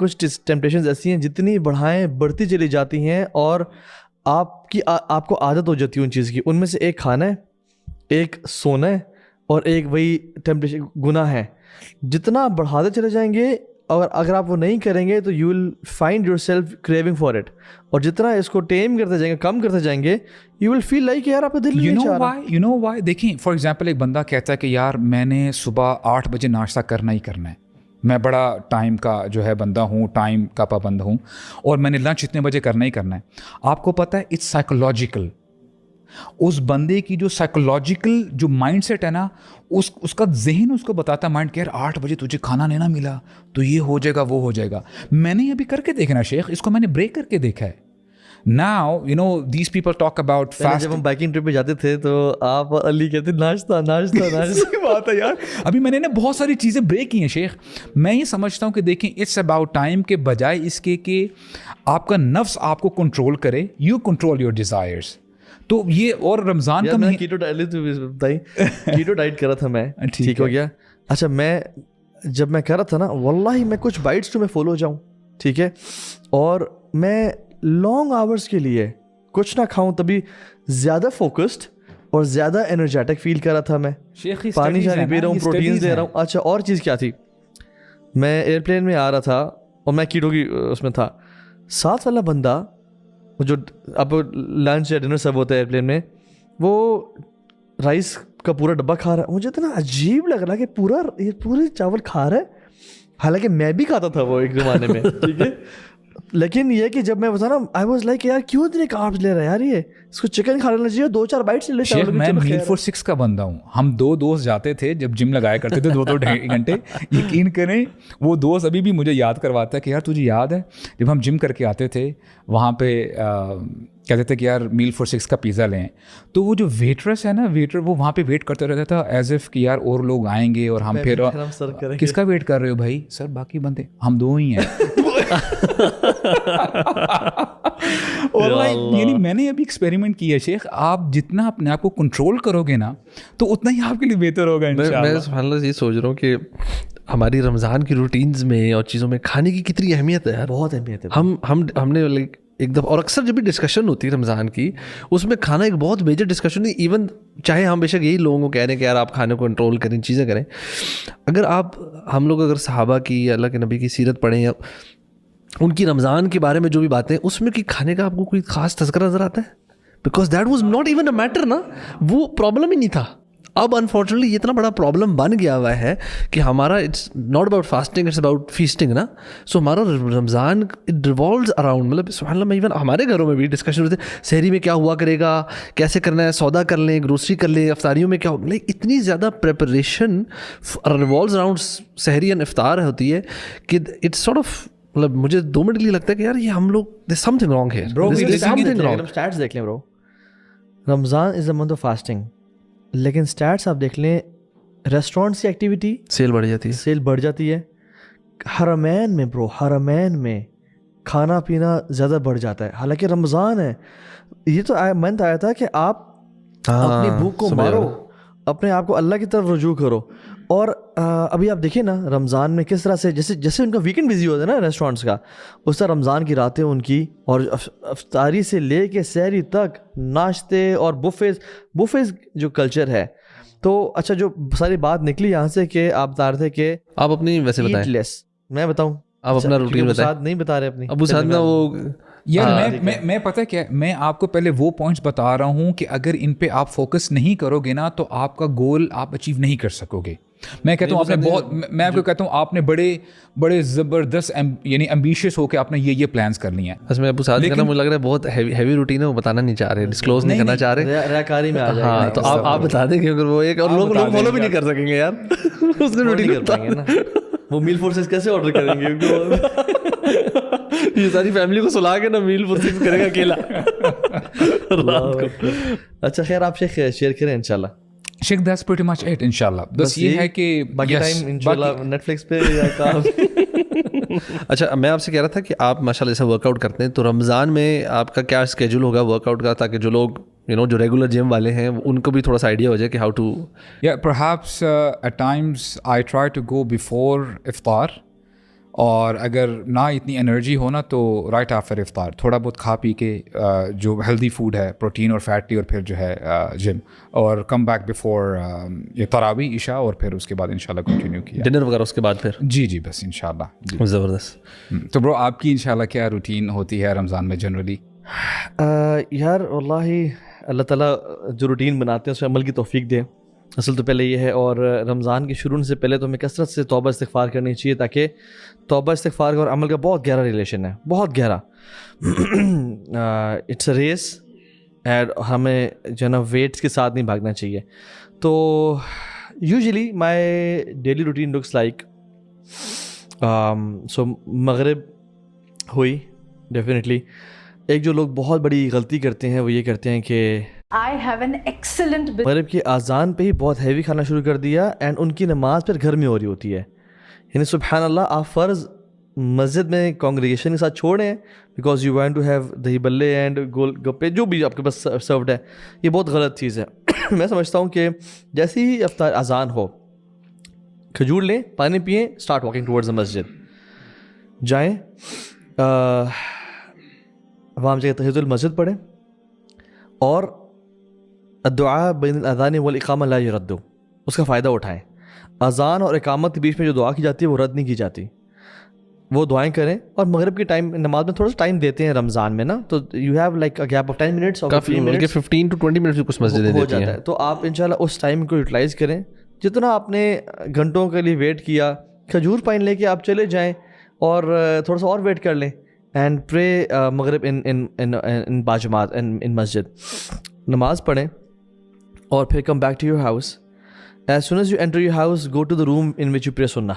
کچھ ٹیمپٹیشنز ایسی ہیں جتنی بڑھائیں بڑھتی چلی جاتی ہیں اور آپ کو عادت ہو جاتی ہے ان چیز کی. ان میں سے ایک کھانا ہے, ایک سونا ہے, اور ایک وہی ٹیمپٹیشن گناہ ہے. جتنا بڑھاتے چلے جائیں گے اور اگر آپ وہ نہیں کریں گے تو you will find your self craving for it, اور جتنا اس کو ٹیم کرتے جائیں گے, کم کرتے جائیں گے, یو ول فیل لائک یار آپ کا دل نہیں چاہ رہا. یو نو وائی, دیکھیں فار ایگزامپل ایک بندہ کہتا ہے کہ یار میں نے صبح 8 بجے ناشتہ کرنا ہی کرنا ہے, میں بڑا ٹائم کا جو ہے بندہ ہوں, ٹائم کا پابند ہوں, اور میں نے لنچ اتنے بجے کرنا ہی کرنا ہے. آپ کو پتہ ہے اٹس سائیکولوجیکل, اس بندے کی جو سائیکولوجیکل جو مائنڈ سیٹ ہے نا, اس کا ذہن اس کو بتاتا ہے مائنڈ کہ یار 8 بجے تجھے کھانا نہیں نہ ملا تو یہ ہو جائے گا وہ ہو جائے گا. میں نے ابھی کر کے دیکھنا شیخ, اس کو میں نے بریک کر کے دیکھا ہے. Now you know these people talk about fasting. جب ہم بائکنگ ٹرپ پہ جاتے تھے تو آپ علی کہتے ناشتہ ناشتہ ناشتہ. صحیح بات ہے یار, ابھی میں نے نا بہت ساری چیزیں بریک کی ہیں شیخ. میں یہ سمجھتا ہوں کہ دیکھیں اٹس اباؤٹ ٹائم کے بجائے اس کے کہ آپ کا نفس آپ کو کنٹرول کرے, یو کنٹرول یور ڈیزائرز. تو یہ اور رمضان کا میں کیٹو ڈائٹ کرا تھا میں, ٹھیک ہو گیا. اچھا میں جب میں کر رہا تھا نا واللہ میں کچھ بائٹس تو میں فالو جاؤں, ٹھیک ہے, اور میں لانگ آورس کے لیے کچھ نہ کھاؤں تبھی زیادہ فوکسڈ اور زیادہ انرجیٹک فیل کر رہا تھا. میں پانی شانی پی رہا ہوں, پروٹینز لے رہا ہوں. اچھا اور چیز کیا تھی, میں ایئرپلین میں آ رہا تھا اور میں کیٹو کی اس میں تھا. ساتھ والا بندہ جو اب لنچ یا ڈنر سب ہوتا ہے ایئرپلین میں, وہ رائس کا پورا ڈبہ کھا رہا ہے. مجھے اتنا عجیب لگ رہا کہ پورے چاول کھا رہا ہے, حالانکہ میں بھی کھاتا تھا وہ ایک زمانے میں, ٹھیک ہے. لیکن یہ کہ جب میں بتا نا آئی واز لائک یار کیوں اتنے کاربز لے رہا ہے یار, یہ اس کو چکن کھا لینا چاہیے, 2-4 بائٹس لے شیخ. میں میل فور 6 کا بندہ ہوں. ہم 2 دوست جاتے تھے جب جم لگایا کرتے تھے 2 گھنٹے. یقین کریں وہ دوست ابھی بھی مجھے یاد کرواتا ہے کہ یار تجھے یاد ہے جب ہم جم کر کے آتے تھے وہاں پہ کہتے تھے کہ یار میل فور 6 کا پیزا لیں, تو وہ جو ویٹرس ہے نا, ویٹر وہ وہاں پہ ویٹ کرتا رہتا تھا ایز اف کہ یار اور لوگ آئیں گے اور ہم پھر کس کا ویٹ کر رہے ہو بھائی, سر باقی بندے ہم 2 ہی ہیں. یعنی میں نے ابھی ایکسپیریمنٹ کیا ہے شیخ, آپ جتنا اپنے آپ کو کنٹرول کرو گے نا تو اتنا ہی آپ کے لیے بہتر ہوگا انشاءاللہ. میں سبحان اللہ یہ سوچ رہا ہوں کہ ہماری رمضان کی روٹینز میں اور چیزوں میں کھانے کی کتنی اہمیت ہے. بہت اہمیت ہے. ہم نے ایک دفعہ, اور اکثر جب بھی ڈسکشن ہوتی ہے رمضان کی اس میں کھانا ایک بہت میجر ڈسکشن ہے. ایون چاہے ہم بے شک یہی لوگوں کو کہہ رہے ہیں کہ یار آپ کھانے کو کنٹرول کریں, چیزیں کریں, اگر ہم لوگ اگر صحابہ کی یا اللہ کے نبی کی سیرت پڑھیں یا ان کی رمضان کے بارے میں جو بھی باتیں, اس میں کہ کھانے کا آپ کو کوئی خاص تذکرہ نظر آتا ہے؟ Because that was not even a matter نا, وہ پرابلم ہی نہیں تھا. اب انفارچونیٹلی یہ اتنا بڑا پرابلم بن گیا ہوا ہے کہ ہمارا it's not about fasting, it's about feasting نا. سو ہمارا رمضان اٹ ریوالوز اراؤنڈ, مطلب سبحان اللہ, میں ایون ہمارے گھروں میں بھی ڈسکشن ہوتے ہیں سحری میں کیا ہوا کرے گا, کیسے کرنا ہے, سودا کر لیں, گروسری کر لیں, افطاریوں میں کیا ہو, لائک اتنی زیادہ preparation revolves around sehri and افطار ہوتی ہے کہ اٹس سارٹ آف, مطلب مجھے 2 منٹ کے لیے لگتا ہے کہ یار یہ ہم لوگ there's something wrong here. Status دیکھ لیں برو, رمضان از اے منتھ آف فاسٹنگ, لیکن اسٹیٹس آپ دیکھ لیں ریسٹورینٹس کی ایکٹیویٹی سیل بڑھ جاتی ہے. حرمین میں برو, حرمین میں کھانا پینا زیادہ بڑھ جاتا ہے, حالانکہ رمضان ہے. یہ تو منتھ آیا تھا کہ آپ اپنی بھوک کو مارو, اپنے آپ کو اللہ کی طرف رجوع کرو. اور ابھی آپ دیکھیں نا رمضان میں کس طرح سے جیسے ان کا ویکنڈ بزی ہوتا ہے نا ریسٹورینٹس کا, اس طرح رمضان کی راتیں ان کی, اور افطاری سے لے کے سحری تک ناشتے اور بفیز جو کلچر ہے. تو اچھا جو ساری بات نکلی یہاں سے کہ آپ بتا رہے تھے کہ آپ اپنی ویسے بتائیں, میں بتاؤں آپ اپنا روٹین بتائیں. نہیں بتا رہے اپنی ابو سعد نا وہ یار میں پتہ کیا, میں آپ کو پہلے وہ پوائنٹس بتا رہا ہوں کہ اگر ان پہ آپ فوکس نہیں کرو گے نا تو آپ کا گول آپ اچیو نہیں کر سکو گے. میں کہتا ہوں آپ نے بہت, میں آپ کو کہتا ہوں آپ نے بڑے زبردست یعنی ایمبیشیس ہو کے آپ نے یہ پلانس کر لی ہیں. اس میں ابو سعد کا مجھے لگ رہا ہے بہت ہیوی روٹین ہے, وہ بتانا نہیں چاہ رہے, ڈسکلوز نہیں کرنا چاہ رہے, ریاکاری میں آ جائے گا. ہاں تو آپ بتا دیں کہ اگر وہ ایک اور لوگ فالو بھی نہیں کر سکیں گے یار, اس نے روٹین کر پائیں گے نا, وہ میل فورسز کیسے آرڈر کریں گے, یہ ساری فیملی کو سلا کے نا میل فورسز کرے گا اکیلا. اچھا خیر آپ شیخ شیئر کریں انشاءاللہ. شیخ that's pretty much it انشاءاللہ. بس یہ ہے کہ باقی ٹائم انشاءاللہ نیٹ فلکس پہ یا کام. اچھا میں آپ سے کہہ رہا تھا کہ آپ ماشاءاللہ سے ورک آؤٹ کرتے ہیں, تو رمضان میں آپ کا کیا اسکیجول ہوگا ورک آؤٹ کا, تاکہ جو لوگ جو ریگولر جم والے ہیں ان کو بھی تھوڑا سا آئیڈیا ہو جائے کہ how to. Perhaps at times I try to go before افطار, اور اگر نہ اتنی انرجی ہو نا تو رائٹ آفٹر افطار تھوڑا بہت کھا پی کے جو ہیلدی فوڈ ہے پروٹین اور فیٹی، اور پھر جو ہے جم، اور کم بیک بیفور یہ تراویح عشاء، اور پھر اس کے بعد انشاءاللہ کنٹینیو کیا ڈنر وغیرہ اس کے بعد پھر جی بس انشاءاللہ جی زبردست. تو برو آپ کی انشاءاللہ کیا روٹین ہوتی ہے رمضان میں جنرلی؟ یار واللہ اللہ تعالیٰ جو روٹین بناتے ہیں اس میں عمل کی توفیق دے. اصل تو پہلے یہ ہے، اور رمضان کی شروع سے پہلے تو ہمیں کثرت سے توبہ استغفار کرنی چاہیے، تاکہ توبہ استغفار اور عمل کا بہت گہرا ریلیشن ہے، بہت گہرا. اٹس اے ریس، اینڈ ہمیں جو ہے نا ویٹس کے ساتھ نہیں بھاگنا چاہیے. تو usually my daily routine looks like so مغرب ہوئی ڈیفینیٹلی. ایک جو لوگ بہت بڑی غلطی کرتے ہیں وہ یہ کرتے ہیں کہ مغرب کی اذان پہ ہی بہت ہیوی کھانا شروع کر دیا، اینڈ ان کی نماز پھر گھر میں ہو رہی ہوتی ہے. یعنی سبحان اللہ، آپ فرض مسجد میں کانگریگیشن کے ساتھ چھوڑیں because you want to have dahi bhalle and gol gappe جو بھی آپ کے پاس سروڈ ہے. یہ بہت غلط چیز ہے. میں سمجھتا ہوں کہ جیسے ہی افطار اذان ہو، کھجور لیں، پانی پئیں، اسٹارٹ واکنگ ٹورڈز دا مسجد، جائیں وہاں جگہ تحیۃ المسجد پڑھیں، اور الدعاء بین الاذان والاقامہ لا یرد، اس کا فائدہ اٹھائیں. اذان اور اقامت کے بیچ میں جو دعا کی جاتی ہے وہ رد نہیں کی جاتی، وہ دعائیں کریں. اور مغرب کی ٹائم نماز میں تھوڑا سا ٹائم دیتے ہیں رمضان میں نا، تو you have like a gap of 10 minutes اور 15 to 20 منٹس کچھ مسجدیں ہو دیتی جاتا ہیں. ہے. تو آپ انشاءاللہ اس ٹائم کو یوٹیلائز کریں. جتنا آپ نے گھنٹوں کے لیے ویٹ کیا، کھجور پائن لے کے آپ چلے جائیں اور تھوڑا سا اور ویٹ کر لیں، اینڈ پرے مغرب ان باجماعت ان مسجد، نماز پڑھیں، اور پھر come back to your house. As soon as you enter your house, go to the room in which you pray سنہ،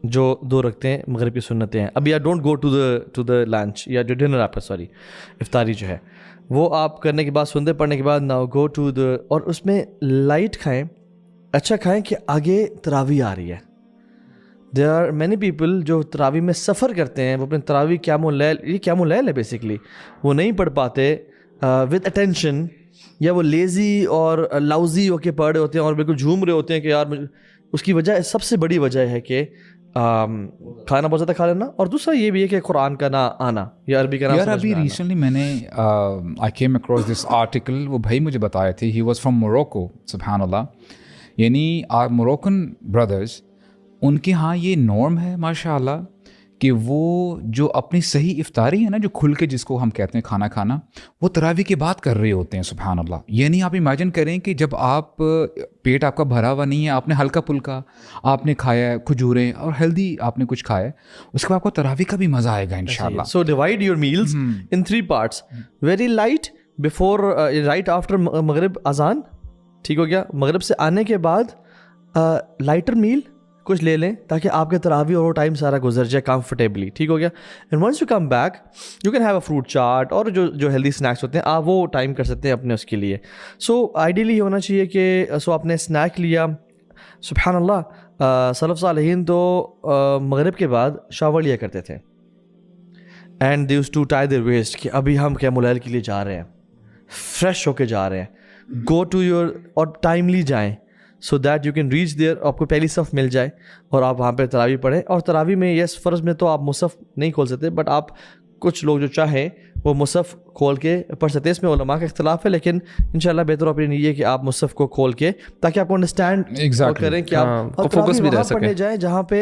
جو 2 رکھتے ہیں مغرب کی سنتیں ہیں. اب یا don't go to the lunch یا جو ڈنر آپ کا افطاری جو ہے وہ آپ کرنے کے بعد، سنتے پڑھنے کے بعد، ناؤ گو ٹو دا، اور اس میں لائٹ کھائیں، اچھا کھائیں کہ آگے تراویح آ رہی ہے. دیر آر مینی پیپل جو تراویح میں سفر کرتے ہیں، وہ اپنے تراویح قیام اللیل، یہ قیام اللیل ہے بیسکلی، وہ نہیں پڑھ پاتے ود اٹینشن، یا وہ لیزی اور لاؤزی ہو کے پڑھ رہے ہوتے ہیں اور بالکل جھوم رہے ہوتے ہیں کہ یار اس کی وجہ، سب سے بڑی وجہ ہے کہ کھانا بہت زیادہ کھا لینا، اور دوسرا یہ بھی ہے کہ قرآن کا نہ آنا یا عربی کا نہ. یار ابھی ریسنٹلی میں نے I came across this article, وہ بھائی مجھے بتایا تھے، ہی واز فرام موروکو. سبحان اللہ. یعنی آر موروکن بردرز، ان کے ہاں یہ نارم ہے ماشاء اللہ کہ وہ جو اپنی صحیح افطاری ہے نا، جو کھل کے جس کو ہم کہتے ہیں کھانا کھانا، وہ تراویح کے بعد کر رہے ہوتے ہیں. سبحان اللہ. یعنی آپ امیجن کریں کہ جب آپ پیٹ آپ کا بھرا ہوا نہیں ہے، آپ نے ہلکا پھلکا آپ نے کھایا ہے، کھجوریں اور ہیلدی آپ نے کچھ کھایا ہے، اس کے بعد آپ کو تراویح کا بھی مزہ آئے گا انشاءاللہ. So divide your meals in 3 parts. Very light before, right after مغرب اذان، ٹھیک ہو گیا. مغرب سے آنے کے بعد لائٹر میل کچھ لے لیں تاکہ آپ کے تراویح اور وہ ٹائم سارا گزر جائے کمفرٹیبلی، ٹھیک ہو گیا. And once you come back you can have a fruit chaat, اور جو ہیلدی اسنیکس ہوتے ہیں آپ وہ ٹائم کر سکتے ہیں اپنے اس کے لیے. سو آئیڈیلی یہ ہونا چاہیے کہ سو آپ نے اسنیک لیا. سبحان اللہ، سلف صالحین تو مغرب کے بعد شاور لیا کرتے تھے، and they used to tie their waist کہ ابھی ہم قیام اللیل کے لیے جا رہے ہیں، فریش ہو کے جا رہے ہیں. گو ٹو یور، اور ٹائملی جائیں so that you can reach their, آپ کو پہلی صف مل جائے اور آپ وہاں پہ تراویح پڑھیں. اور تراویح میں یس فرض میں تو آپ مصحف نہیں کھول سکتے، بٹ آپ کچھ لوگ جو چاہیں وہ مصحف کھول کے پڑھ سکتے ہیں. اس میں علماء کا اختلاف ہے، لیکن انشاءاللہ بہتر اوپینین یہ ہے کہ آپ مصحف کو کھول کے تاکہ آپ کو انڈرسٹینڈ کریں کہ آپ فوکس بھی رہ سکے، پڑھنے جائیں جہاں پہ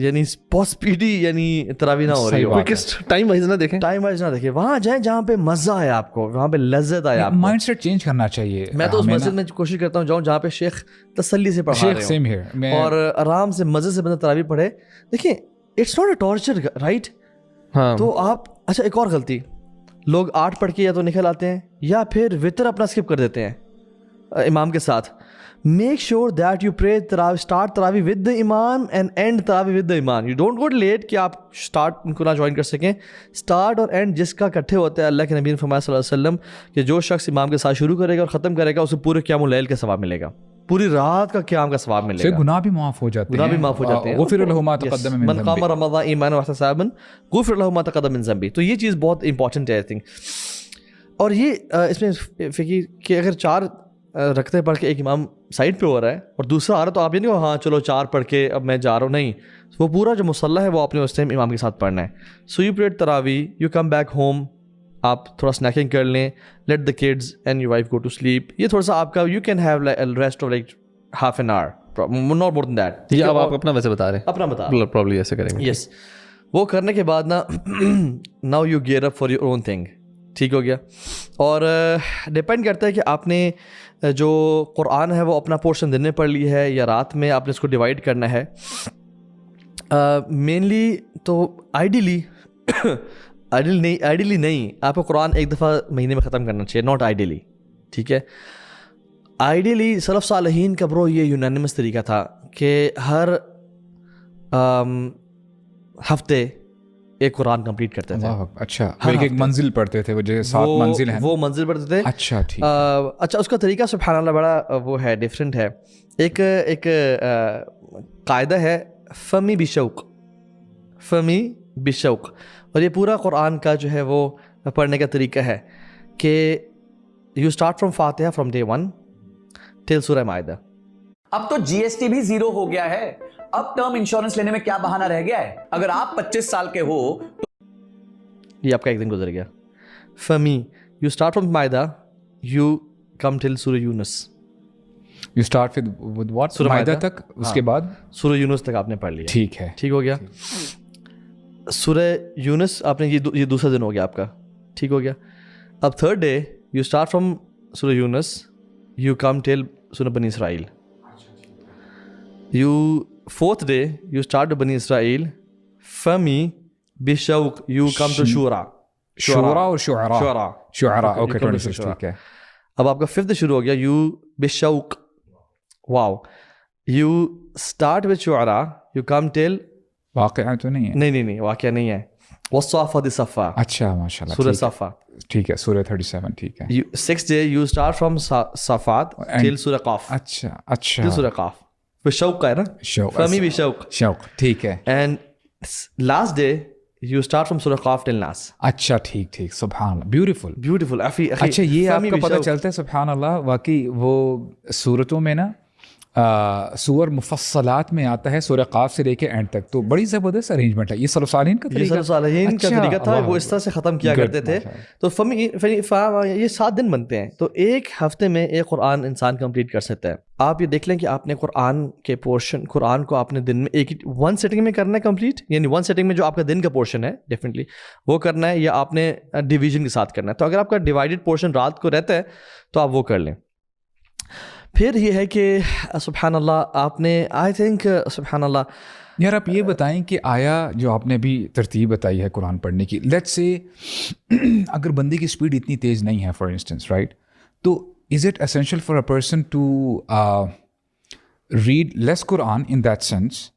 یعنی بہت اسپیڈی یعنی تراویح نہ ہو رہی ہو. کوئکسٹ ٹائم وائز نہ دیکھیں، ٹائم وائز نہ دیکھیں، وہاں جائیں جہاں پہ مزہ آئے آپ کو، وہاں پہ لذت آئے آپ کو. مائنڈ سیٹ چینج کرنا چاہیے. میں تو اس مسجد میں کوشش کرتا ہوں جاؤں جہاں پہ شیخ تسلی سے پڑھا رہے ہوں اور آرام سے مزے سے بندہ تراویح پڑھے. دیکھیں it's not a torture, right. ہاں تو آپ، اچھا ایک اور غلطی، لوگ 8 پڑھ کے یا تو نکل آتے ہیں یا پھر وطر اپنا اسکپ کر دیتے ہیں امام کے ساتھ. Make sure that you pray start تراویح ود دا امام اینڈ اینڈ تراویح ود دا امام. یو ڈونٹ گو لیٹ کہ آپ اسٹارٹ ان کو نہ جوائن کر سکیں. اسٹارٹ اور اینڈ جس کا اکٹھے ہوتا ہے، اللہ کے نبی نے فرمایا صلی اللہ علیہ وسلم کہ جو شخص امام کے ساتھ شروع کرے گا اور ختم کرے گا اسے پورے قیام اللیل کا ثواب ملے گا، پوری رات کا قیام کا ثواب ملے گا. گناہ بھی معاف ہو جاتے ہیں، گناہ بھی معاف ہو جاتے ہیں. غفر لہ ما تقدم من من قام رمضان ایمانا واحتسابا غفر لہ ما تقدم من ذنبہ. تو یہ چیز بہت امپورٹنٹ ہے آئی تھنک. اور یہ اس میں فقیر کہ اگر 4 رکھتے پڑھ کے ایک امام سائڈ پہ ہو رہا ہے اور دوسرا آ رہا ہے تو آپ یہ نہیں ہاں چلو 4 پڑھ کے اب میں جا رہا ہوں, نہیں, وہ پورا جو مصلی ہے وہ آپ نے اس ٹائم امام کے ساتھ پڑھنا ہے. سو یو پریڈ تراوی, یو کم بیک ہوم, آپ تھوڑا اسنیکنگ کر لیں, let the kids and your wife go to sleep. یہ تھوڑا سا آپ کا you can have rest of like half an hour, not more than that. یہ اب آپ اپنا ویسے بتا رہے ہیں, اپنا بتا پرابلی ایسے کریں گے. یس, وہ کرنے کے بعد نا now you gear up for your own thing. ٹھیک ہو گیا. اور ڈپینڈ کرتا ہے کہ آپ نے جو قرآن ہے وہ اپنا پورشن دن میں پڑھ لی ہے یا رات میں آپ نے اس کو ڈیوائڈ کرنا ہے. مینلی تو آئیڈیلی نہیں, آپ کو قرآن ایک دفعہ مہینے میں ختم کرنا چاہیے, ناٹ آئیڈیلی. ٹھیک ہے, آئیڈیلی سلف صالحین کا برو یہ یونانیمس طریقہ تھا کہ ہر ہفتے ایک قرآن کمپلیٹ کرتے تھے. اچھا, ایک منزل پڑھتے تھے, وہ جو 7 منزل ہیں وہ منزل پڑھتے تھے. اچھا ٹھیک. اچھا, اس کا طریقہ سبحان اللہ بڑا وہ ہے, ڈفرینٹ ہے. ایک قاعدہ ہے فمی بشوق, اور یہ پورا قرآن کا جو ہے وہ پڑھنے کا طریقہ ہے کہ یو اسٹارٹ فرام فاتحہ فرام ڈے 1 ٹل سورہ مائدہ. اب تو جی ایس ٹی بھی 0 ہو گیا ہے, اب ٹرم انشورنس لینے میں کیا بہانہ رہ گیا ہے؟ اگر آپ 25 سال کے ہو تو یہ آپ کا ایک دن گزر گیا. فمی, یو اسٹارٹ فرام مائدہ, یو کم ٹل سورہ یونس. یو اسٹارٹ ود واٹ, سورہ مائدہ تک, اس کے بعد سورہ یونس تک آپ نے پڑھ لیا. ٹھیک ہے, ٹھیک ہو گیا. سورہ یونس آپ نے یہ دوسرا دن ہو گیا آپ کا. ٹھیک ہو گیا. اب third day you start from سورہ یونس, یو کم ٹل سورہ بنی اسرائیل. You fourth day you start بنی اسرائیل, فمی بشوق, یو کم ٹو شورا اور شعراء. اوکے 26. ٹھیک ہے. اب آپ کا ففتھ شروع ہو گیا, یو بشوق, واو, یو اسٹارٹ وتھ شعراء, یو کم ٹل, واقعہ تو نہیں ہے, نہیں واقعہ نہیں ہے, والصافات صفا. اچھا ماشاء اللہ, سورہ صفا. ٹھیک ہے, سورہ 37. ٹھیک ہے. Six day you start from صفات ٹل سورہ قاف. اچھا ٹل سورہ قاف. شوق کا ہے نا, فمی بشوق. ٹھیک ہے. And last day you start from سورہ قاف ٹل ناس. اچھا ٹھیک. سبحان اللہ, بیوٹیفل. اچھا, یہ آپ کا پتہ چلتا ہے سبحان اللہ, واقعی وہ صورتوں میں نا سور مفصلات میں آتا ہے سورہ قاف سے لے کے اینڈ تک, تو بڑی زبردست ارینجمنٹ ہے. یہ سلف صالحین کا طریقہ تھا, وہ اس طرح سے ختم کیا کرتے تھے. تو یہ 7 دن بنتے ہیں, تو ایک ہفتے میں ایک قرآن انسان کمپلیٹ کر سکتا ہے. آپ یہ دیکھ لیں کہ آپ نے قرآن کے پورشن, قرآن کو آپ نے دن میں ایک 1 سیٹنگ میں کرنا ہے کمپلیٹ, یعنی 1 سیٹنگ میں جو آپ کا دن کا پورشن ہے ڈیفینیٹلی وہ کرنا ہے, یا آپ نے ڈویژن کے ساتھ کرنا ہے. تو اگر آپ کا ڈیوائڈیڈ پورشن رات کو رہتا ہے تو آپ وہ کر لیں. پھر یہ ہے کہ سبحان اللہ آپ نے آئی تھنک سبحان اللہ, یار آپ یہ بتائیں کہ آیا جو آپ نے ابھی ترتیب بتائی ہے قرآن پڑھنے کی, لیٹس سے اگر بندے کی اسپیڈ اتنی تیز نہیں ہے فار انسٹنس, رائٹ, تو is it essential for a person to read less Quran in that sense,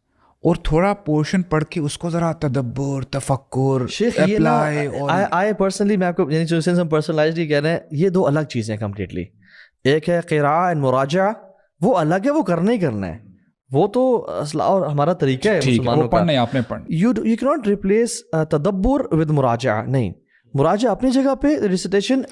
اور تھوڑا پورشن پڑھ کے اس کو ذرا تدبر, تفکر, اپلائی. آئی پرسنلی میں آپ کو یعنی ہم پرسنلائزڈلی کہہ رہے ہیں, یہ 2 الگ چیزیں ہیں کمپلیٹلی. ایک ہے قراءہ اینڈ مراجعہ, وہ الگ ہے, وہ کرنا ہی کرنا ہے, وہ تو اور ہمارا طریقہ ہے مسلمانوں کا. آپ نے پڑھنا, یو کینٹ ریپلیس تدبر ود مراجعہ. نہیں, مراجعہ اپنی جگہ پہ, ریسیٹیشن